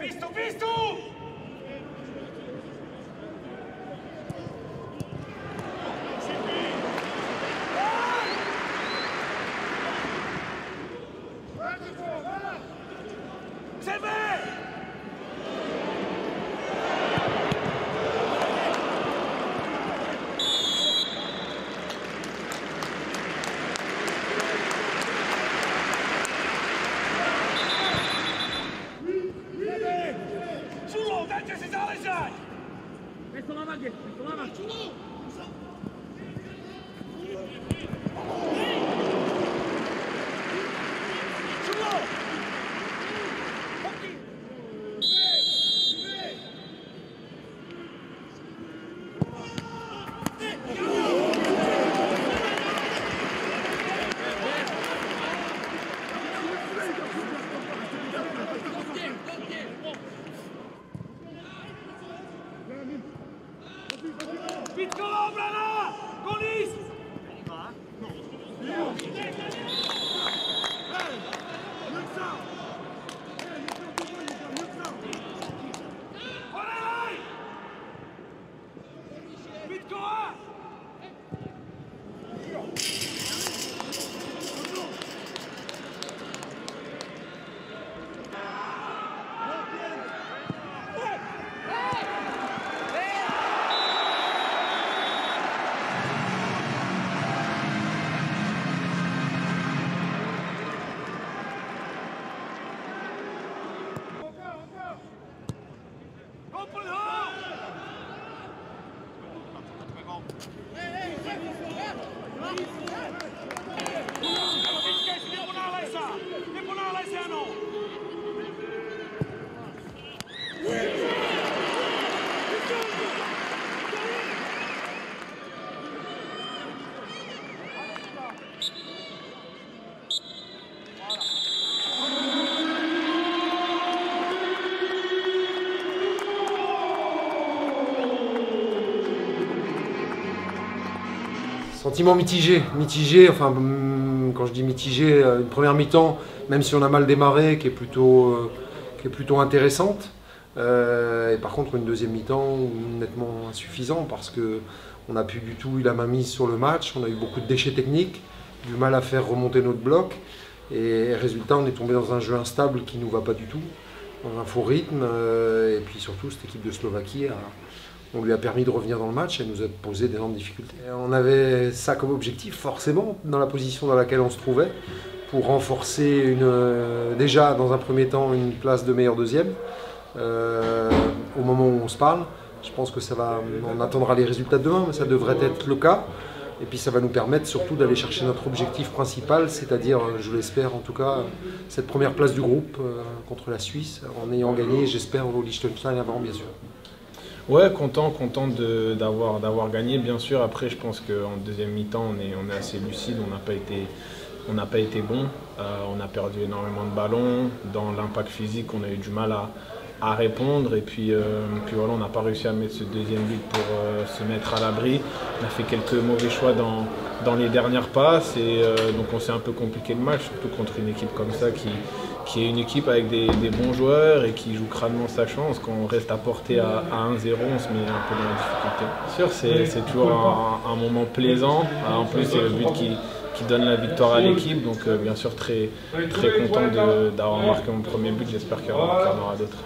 Visto, visto! Piccolo, brana! Golis! Sentiment mitigé, enfin quand je dis mitigé, une première mi-temps, même si on a mal démarré, qui est plutôt intéressante. Et par contre une deuxième mi-temps nettement insuffisant parce qu'on n'a plus du tout eu la main mise sur le match, on a eu beaucoup de déchets techniques, du mal à faire remonter notre bloc. Et résultat, on est tombé dans un jeu instable qui ne nous va pas du tout, dans un faux rythme. Et puis surtout, cette équipe de Slovaquie, on lui a permis de revenir dans le match et nous a posé d'énormes difficultés. On avait ça comme objectif, forcément, dans la position dans laquelle on se trouvait, pour renforcer déjà, dans un premier temps, une place de meilleur deuxième. Au moment où on se parle, je pense que on attendra les résultats de demain, mais ça devrait être le cas. Et puis ça va nous permettre surtout d'aller chercher notre objectif principal, c'est-à-dire, je l'espère en tout cas, cette première place du groupe contre la Suisse, en ayant gagné, j'espère, au Liechtenstein avant, bien sûr. Ouais, content d'avoir gagné, bien sûr. Après, je pense qu'en deuxième mi-temps, on est assez lucide, on n'a pas été bon. On a perdu énormément de ballons. Dans l'impact physique, on a eu du mal à répondre. Et puis voilà, on n'a pas réussi à mettre ce deuxième but pour se mettre à l'abri. On a fait quelques mauvais choix dans les dernières passes. Et donc on s'est un peu compliqué le match, surtout contre une équipe comme ça qui est une équipe avec des bons joueurs et qui joue crânement sa chance. Quand on reste à portée à 1-0, on se met un peu dans la difficulté. Bien sûr, c'est toujours un moment plaisant. En plus, c'est le but qui donne la victoire à l'équipe. Donc bien sûr, très content d'avoir marqué mon premier but. J'espère qu'il y en aura d'autres.